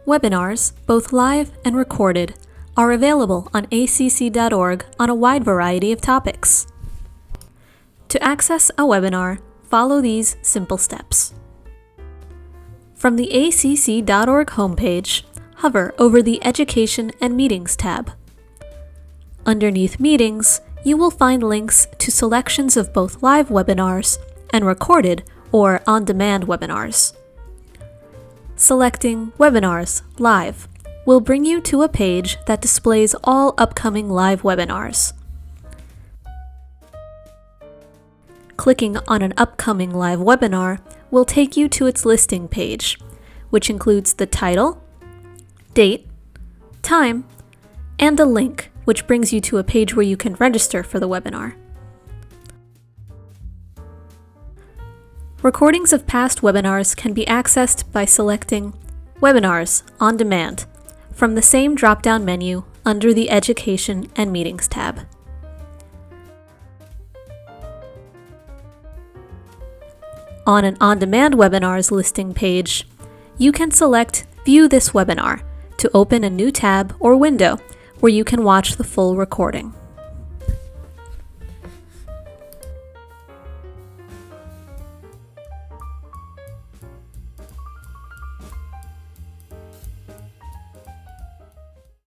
Webinars, both live and recorded, are available on acc.org on a wide variety of topics. To access a webinar, follow these simple steps. From the acc.org homepage, hover over the Education and Meetings tab. Underneath Meetings, you will find links to selections of both live webinars and recorded or on-demand webinars. Selecting Webinars Live will bring you to a page that displays all upcoming live webinars. Clicking on an upcoming live webinar will take you to its listing page, which includes the title, date, time, and a link, which brings you to a page where you can register for the webinar. Recordings of past webinars can be accessed by selecting Webinars on Demand from the same drop-down menu under the Education and Meetings tab. On an On-Demand Webinars listing page, you can select View this webinar to open a new tab or window where you can watch the full recording.